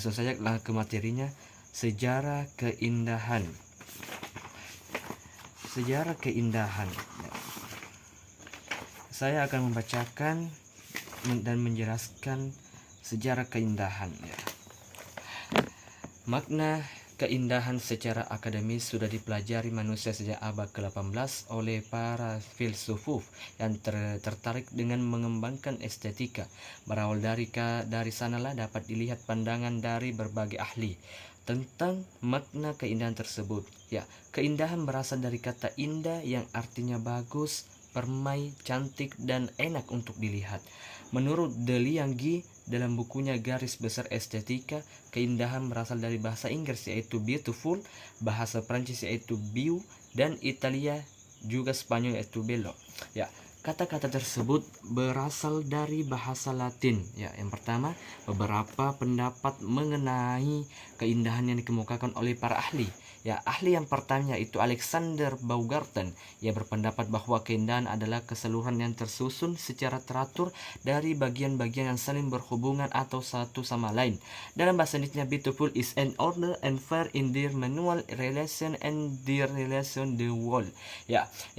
Langsung saja ke materinya. Sejarah keindahan. Sejarah keindahan. Saya akan membacakan dan menjelaskan sejarah keindahan. Makna keindahan secara akademis sudah dipelajari manusia sejak abad ke-18 oleh para filsuf yang tertarik dengan mengembangkan estetika. Berawal dari sanalah dapat dilihat pandangan dari berbagai ahli tentang makna keindahan tersebut. Keindahan berasal dari kata indah yang artinya bagus, permai, cantik, dan enak untuk dilihat. Menurut De Lianggi dalam bukunya Garis Besar Estetika, keindahan berasal dari bahasa Inggris yaitu beautiful, bahasa Prancis yaitu beau, dan Italia juga Spanyol yaitu bello. Kata-kata tersebut berasal dari bahasa Latin. Yang pertama, beberapa pendapat mengenai keindahan yang dikemukakan oleh para ahli. Ahli yang pertama yaitu Alexander Baumgarten. Ia berpendapat bahwa keindahan adalah keseluruhan yang tersusun secara teratur dari bagian-bagian yang saling berhubungan atau satu sama lain. Dalam bahasa Inggrisnya, beautiful is an order and fair in their manual relation and their relation the world.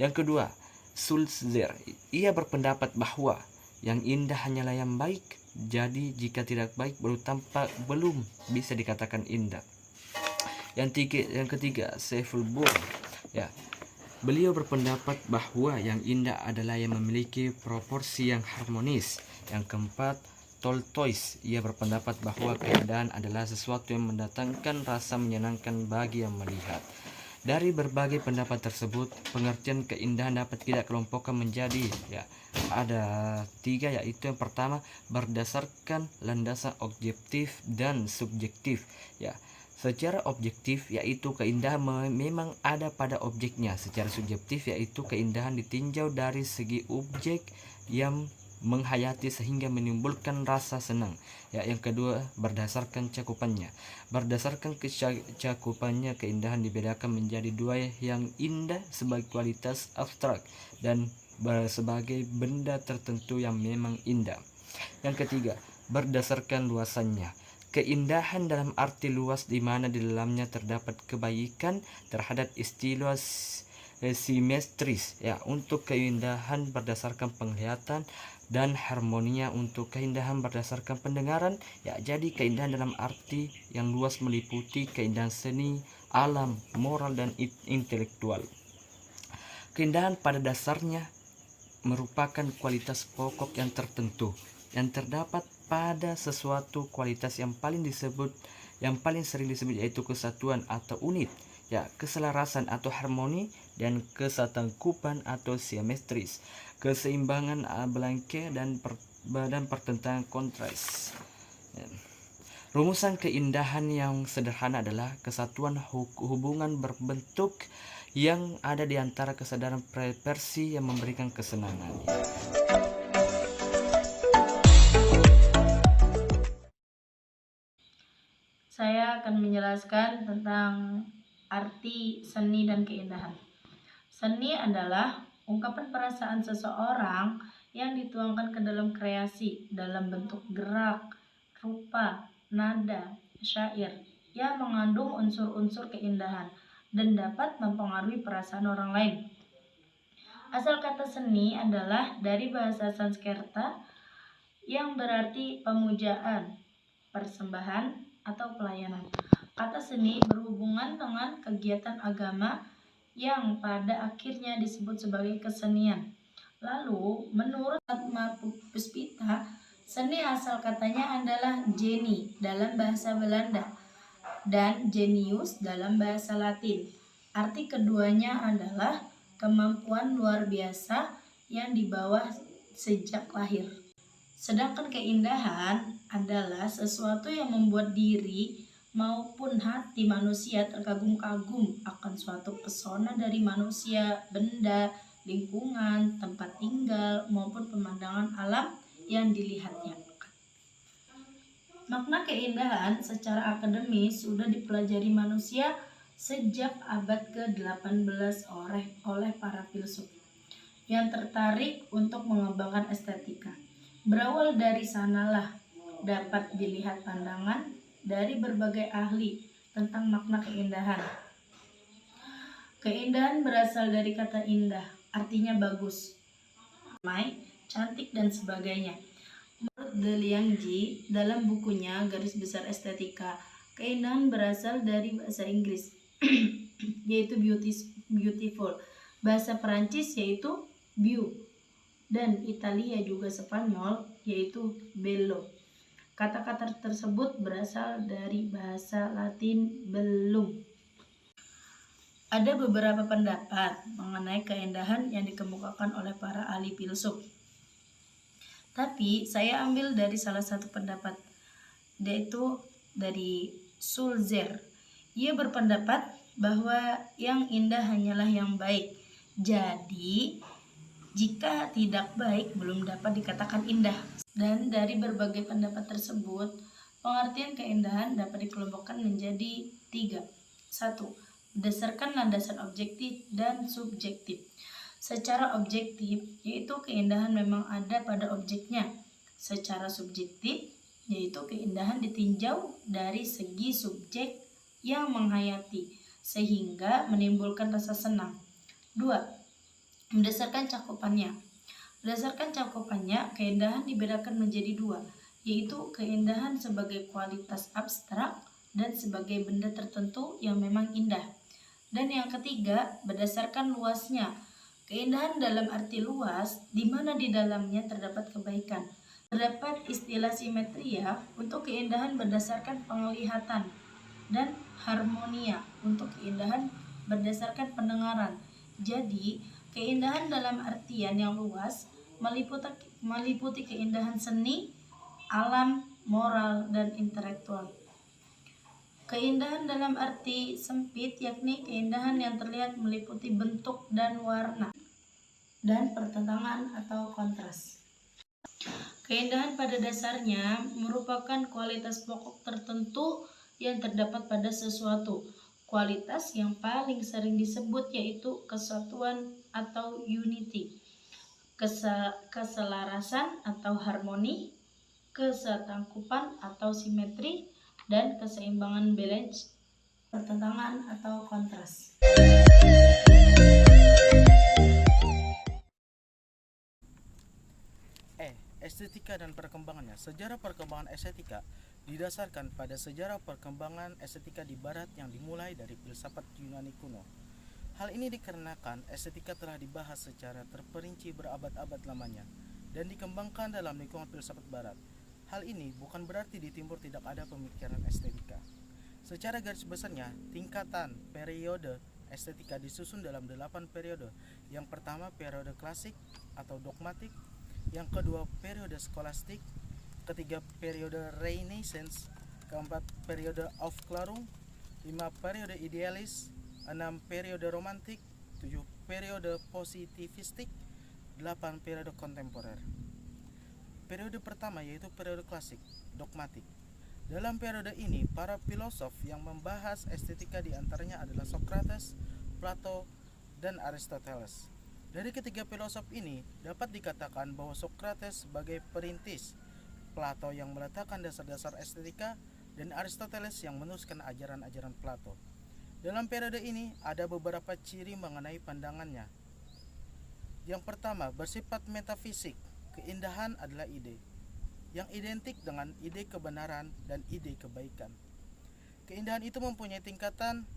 Yang kedua, Sulzer. Ia berpendapat bahwa yang indah hanyalah yang baik. Jadi jika tidak baik belum bisa dikatakan indah. Yang ketiga, Seifulbourg. Beliau berpendapat bahwa yang indah adalah yang memiliki proporsi yang harmonis. Yang keempat, Tolstoy. Ia berpendapat bahwa keindahan adalah sesuatu yang mendatangkan rasa menyenangkan bagi yang melihat. Dari berbagai pendapat tersebut, pengertian keindahan dapat kita kelompokkan menjadi ada 3, yaitu yang pertama, berdasarkan landasan objektif dan subjektif. Secara objektif yaitu keindahan memang ada pada objeknya. Secara subjektif yaitu keindahan ditinjau dari segi objek yang menghayati sehingga menimbulkan rasa senang. Yang kedua, berdasarkan cakupannya. Berdasarkan cakupannya, keindahan dibedakan menjadi 2, yang indah sebagai kualitas abstrak dan sebagai benda tertentu yang memang indah. Yang ketiga, berdasarkan luasannya. Keindahan dalam arti luas di mana di dalamnya terdapat kebaikan terhadap istilah simetris. Untuk keindahan berdasarkan penglihatan dan harmonia untuk keindahan berdasarkan pendengaran. Jadi keindahan dalam arti yang luas meliputi keindahan seni, alam, moral, dan intelektual. Keindahan pada dasarnya merupakan kualitas pokok yang tertentu yang terdapat pada sesuatu. Kualitas yang paling sering disebut yaitu kesatuan atau unit, keselarasan atau harmoni, dan kesangkupan atau simetris, keseimbangan balance, dan pertentangan kontras. Rumusan keindahan yang sederhana adalah kesatuan hubungan berbentuk yang ada di antara kesadaran preferensi yang memberikan kesenangan. Saya akan menjelaskan tentang arti seni dan keindahan. Seni adalah ungkapan perasaan seseorang yang dituangkan ke dalam kreasi dalam bentuk gerak, rupa, nada, syair yang mengandung unsur-unsur keindahan dan dapat mempengaruhi perasaan orang lain. Asal kata seni adalah dari bahasa Sanskerta yang berarti pemujaan, persembahan, atau pelayanan. Kata seni berhubungan dengan kegiatan agama yang pada akhirnya disebut sebagai kesenian. Lalu, menurut Atma Puspita, seni asal katanya adalah genie dalam bahasa Belanda dan genius dalam bahasa Latin. Arti keduanya adalah kemampuan luar biasa yang dibawa sejak lahir. Sedangkan keindahan adalah sesuatu yang membuat diri maupun hati manusia terkagum-kagum akan suatu pesona dari manusia, benda, lingkungan, tempat tinggal, maupun pemandangan alam yang dilihatnya. Makna keindahan secara akademis sudah dipelajari manusia sejak abad ke-18 oleh para filsuf yang tertarik untuk mengembangkan estetika. Berawal dari sanalah dapat dilihat pandangan dari berbagai ahli tentang makna keindahan. Keindahan berasal dari kata indah, artinya bagus, ramai, cantik, dan sebagainya. Menurut De Liangji, dalam bukunya Garis Besar Estetika, keindahan berasal dari bahasa Inggris, yaitu beautiful, bahasa Perancis yaitu beau, dan Italia juga Spanyol yaitu bello. Kata-kata tersebut berasal dari bahasa Latin bellum. Ada beberapa pendapat mengenai keindahan yang dikemukakan oleh para ahli filsuf. Tapi saya ambil dari salah satu pendapat, yaitu dari Sulzer. Ia berpendapat bahwa yang indah hanyalah yang baik. Jadi, jika tidak baik belum dapat dikatakan indah. Dan dari berbagai pendapat tersebut, pengertian keindahan dapat dikelompokkan menjadi 3. 1. Berdasarkan landasan objektif dan subjektif. Secara objektif, yaitu keindahan memang ada pada objeknya. Secara subjektif, yaitu keindahan ditinjau dari segi subjek yang menghayati, sehingga menimbulkan rasa senang. 2. Berdasarkan cakupannya. Berdasarkan cakupannya, keindahan dibedakan menjadi 2, yaitu keindahan sebagai kualitas abstrak dan sebagai benda tertentu yang memang indah. Dan yang ketiga, berdasarkan luasnya. Keindahan dalam arti luas, di mana di dalamnya terdapat kebaikan. Terdapat istilah simetria untuk keindahan berdasarkan penglihatan dan harmonia untuk keindahan berdasarkan pendengaran. Jadi, keindahan dalam artian yang luas meliputi keindahan seni, alam, moral, dan intelektual. Keindahan dalam arti sempit yakni keindahan yang terlihat meliputi bentuk dan warna dan pertentangan atau kontras. Keindahan pada dasarnya merupakan kualitas pokok tertentu yang terdapat pada sesuatu. Kualitas yang paling sering disebut yaitu kesatuan atau unity, keselarasan atau harmoni, kesetangkupan atau simetri, dan keseimbangan balance, pertentangan atau kontras. Estetika dan perkembangannya. Sejarah perkembangan estetika didasarkan pada sejarah perkembangan estetika di barat yang dimulai dari filsafat Yunani kuno. Hal ini dikarenakan estetika telah dibahas secara terperinci berabad-abad lamanya dan dikembangkan dalam lingkungan filsafat barat. Hal ini bukan berarti di timur tidak ada pemikiran estetika. Secara garis besarnya, tingkatan periode estetika disusun dalam 8 periode. Yang pertama periode klasik atau dogmatik, yang kedua periode skolastik, ketiga periode Renaissance, keempat periode Aufklärung, 5 periode idealis, 6 periode romantik, 7 periode positivistik, 8 periode kontemporer. Periode pertama yaitu periode klasik, dogmatik. Dalam periode ini, para filosof yang membahas estetika diantaranya adalah Socrates, Plato, dan Aristoteles. Dari ketiga filosof ini, dapat dikatakan bahwa Socrates sebagai perintis, Plato yang meletakkan dasar-dasar estetika, dan Aristoteles yang meneruskan ajaran-ajaran Plato. Dalam periode ini, ada beberapa ciri mengenai pandangannya. Yang pertama, bersifat metafisik. Keindahan adalah ide, yang identik dengan ide kebenaran dan ide kebaikan. Keindahan itu mempunyai tingkatan,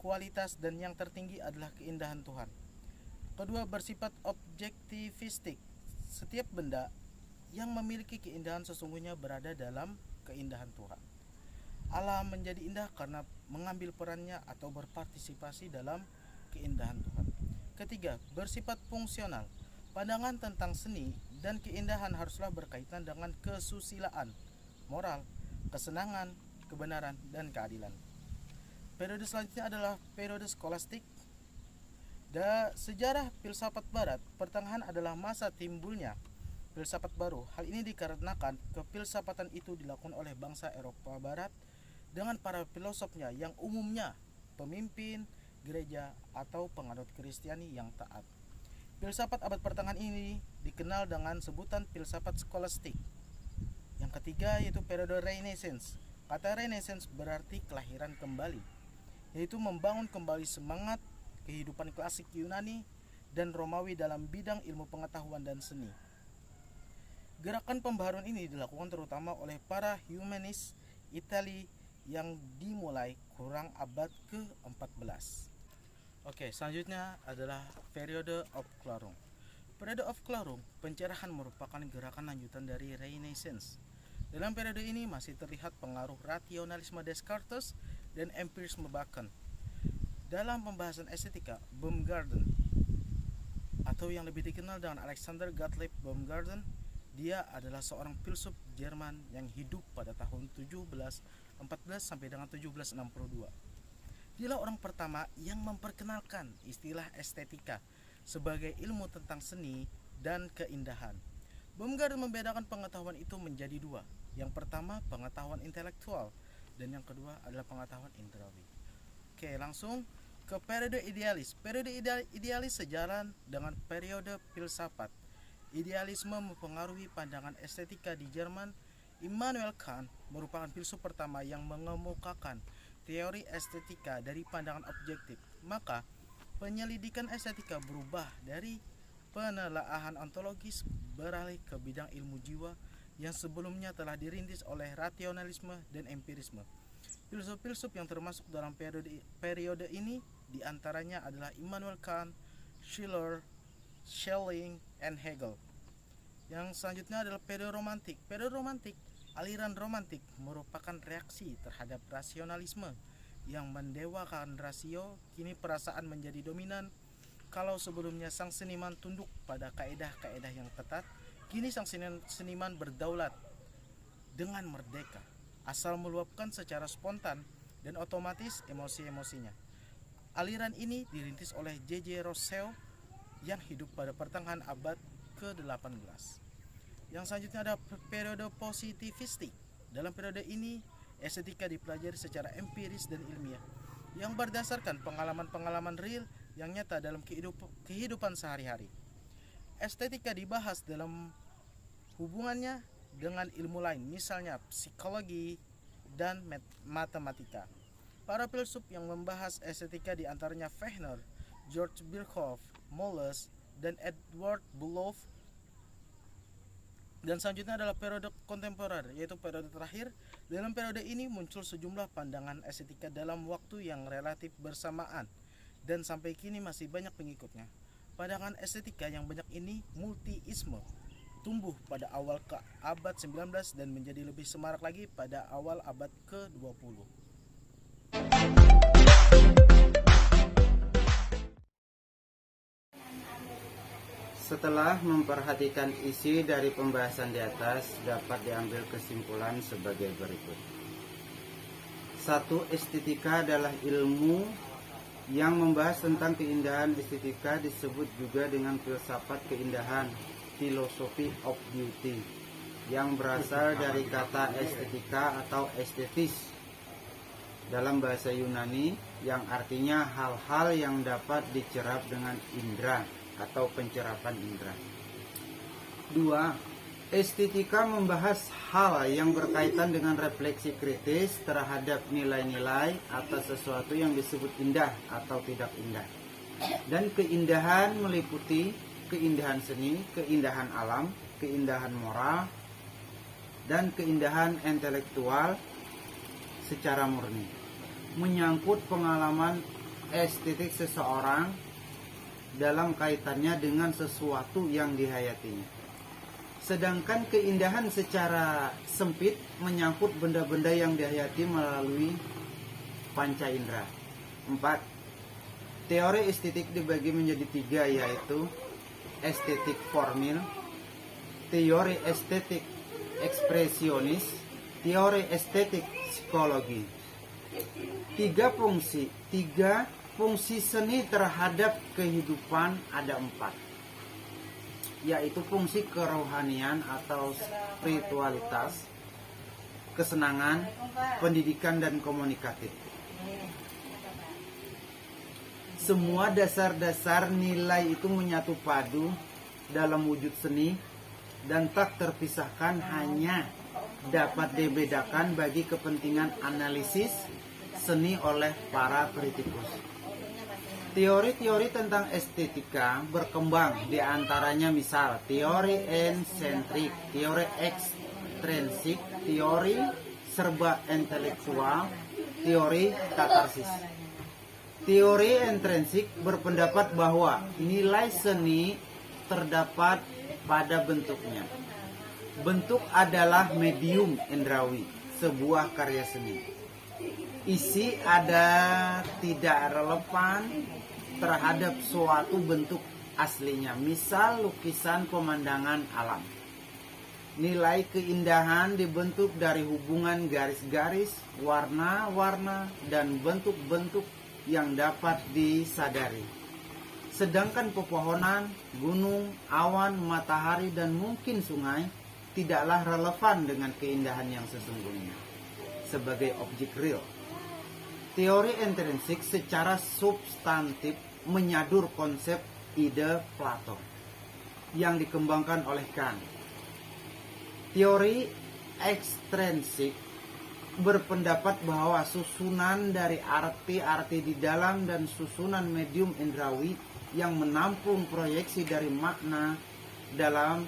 kualitas, dan yang tertinggi adalah keindahan Tuhan. Kedua, bersifat objektivistik. Setiap benda yang memiliki keindahan sesungguhnya berada dalam keindahan Tuhan. Alam menjadi indah karena mengambil perannya atau berpartisipasi dalam keindahan Tuhan. Ketiga, bersifat fungsional. Pandangan tentang seni dan keindahan haruslah berkaitan dengan kesusilaan, moral, kesenangan, kebenaran, dan keadilan. Periode selanjutnya adalah periode skolastik. Sejarah filsafat barat, pertengahan adalah masa timbulnya filsafat baru. Hal ini dikarenakan kefilsafatan itu dilakukan oleh bangsa Eropa Barat dengan para filosofnya yang umumnya pemimpin gereja atau penganut Kristiani yang taat. Filsafat abad pertengahan ini dikenal dengan sebutan filsafat skolastik. Yang ketiga yaitu periode Renaissance. Kata Renaissance berarti kelahiran kembali, yaitu membangun kembali semangat kehidupan klasik Yunani dan Romawi dalam bidang ilmu pengetahuan dan seni. Gerakan pembaharuan ini dilakukan terutama oleh para humanis Italia yang dimulai kurang abad ke-14. Oke, selanjutnya adalah periode of Clarung. Periode of Clarung, pencerahan merupakan gerakan lanjutan dari Renaissance. Dalam periode ini masih terlihat pengaruh rasionalisme Descartes dan empirisme Bacon. Dalam pembahasan estetika, Baumgarten atau yang lebih dikenal dengan Alexander Gottlieb Baumgarten, dia adalah seorang filsuf Jerman yang hidup pada tahun 1714 sampai dengan 1762. Dialah orang pertama yang memperkenalkan istilah estetika sebagai ilmu tentang seni dan keindahan. Baumgarten membedakan pengetahuan itu menjadi dua. Yang pertama pengetahuan intelektual dan yang kedua adalah pengetahuan indrawi. Oke, langsung ke periode idealis. Periode idealis sejalan dengan periode filsafat. Idealisme mempengaruhi pandangan estetika di Jerman. Immanuel Kant merupakan filsuf pertama yang mengemukakan teori estetika dari pandangan objektif. Maka penyelidikan estetika berubah dari penelaahan ontologis beralih ke bidang ilmu jiwa yang sebelumnya telah dirintis oleh rasionalisme dan empirisme. Filsuf-filsuf yang termasuk dalam periode ini diantaranya adalah Immanuel Kant, Schiller, Schelling, and Hegel. Yang selanjutnya adalah periode romantik. Periode romantik, aliran romantik merupakan reaksi terhadap rasionalisme yang mendewakan rasio. Kini perasaan menjadi dominan. Kalau sebelumnya sang seniman tunduk pada kaedah-kaedah yang ketat, kini sang seniman berdaulat dengan merdeka, asal meluapkan secara spontan dan otomatis emosi-emosinya. Aliran ini dirintis oleh J.J. Rousseau yang hidup pada pertengahan abad ke-18. Yang selanjutnya ada periode positivistik. Dalam periode ini, estetika dipelajari secara empiris dan ilmiah yang berdasarkan pengalaman-pengalaman real yang nyata dalam kehidupan sehari-hari. Estetika dibahas dalam hubungannya dengan ilmu lain, misalnya psikologi dan matematika. Para filsuf yang membahas estetika diantaranya Fechner, George Birkhoff, Moles, dan Edward Bullough. Dan selanjutnya adalah periode kontemporer, yaitu periode terakhir. Dalam periode ini muncul sejumlah pandangan estetika dalam waktu yang relatif bersamaan dan sampai kini masih banyak pengikutnya. Pandangan estetika yang banyak ini multiisme, tumbuh pada awal ke abad 19 dan menjadi lebih semarak lagi pada awal abad ke-20. Setelah memperhatikan isi dari pembahasan di atas, dapat diambil kesimpulan sebagai berikut. 1. Estetika adalah ilmu yang membahas tentang keindahan. Estetika disebut juga dengan filsafat keindahan, philosophy of beauty, yang berasal dari kata estetika atau estetis dalam bahasa Yunani, yang artinya hal-hal yang dapat dicerap dengan indera atau pencerapan indera. 2. Estetika membahas hal yang berkaitan dengan refleksi kritis terhadap nilai-nilai atas sesuatu yang disebut indah atau tidak indah. Dan keindahan meliputi keindahan seni, keindahan alam, keindahan moral, dan keindahan intelektual secara murni. Menyangkut pengalaman estetik seseorang dalam kaitannya dengan sesuatu yang dihayatinya. Sedangkan keindahan secara sempit menyangkut benda-benda yang dihayati melalui panca indera. 4. Teori estetik dibagi menjadi 3, yaitu estetik formil, teori estetik ekspresionis, teori estetik psikologi. 3 fungsi seni terhadap kehidupan ada 4, yaitu fungsi kerohanian atau spiritualitas, kesenangan, pendidikan, dan komunikatif. Semua dasar-dasar nilai itu menyatu padu dalam wujud seni dan tak terpisahkan hanya dapat dibedakan bagi kepentingan analisis seni oleh para kritikus. Teori-teori tentang estetika berkembang, di antaranya misal teori ensentrik, teori ekstrinsik, teori serba intelektual, teori katarsis. Teori intrinsik berpendapat bahwa nilai seni terdapat pada bentuknya. Bentuk adalah medium indrawi sebuah karya seni. Isi ada tidak relevan terhadap suatu bentuk aslinya, misal lukisan pemandangan alam. Nilai keindahan dibentuk dari hubungan garis-garis, warna-warna, dan bentuk-bentuk yang dapat disadari. Sedangkan pepohonan, gunung, awan, matahari, dan mungkin sungai tidaklah relevan dengan keindahan yang sesungguhnya sebagai objek real. Teori intrinsik secara substantif menyadur konsep ide Plato yang dikembangkan oleh Kant. Teori ekstrinsik berpendapat bahwa susunan dari arti-arti di dalam dan susunan medium indrawi yang menampung proyeksi dari makna dalam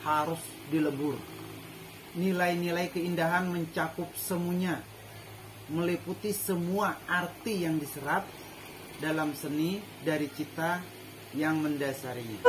harus dilebur. Nilai-nilai keindahan mencakup semuanya, meliputi semua arti yang diserap dalam seni dari cita yang mendasarinya.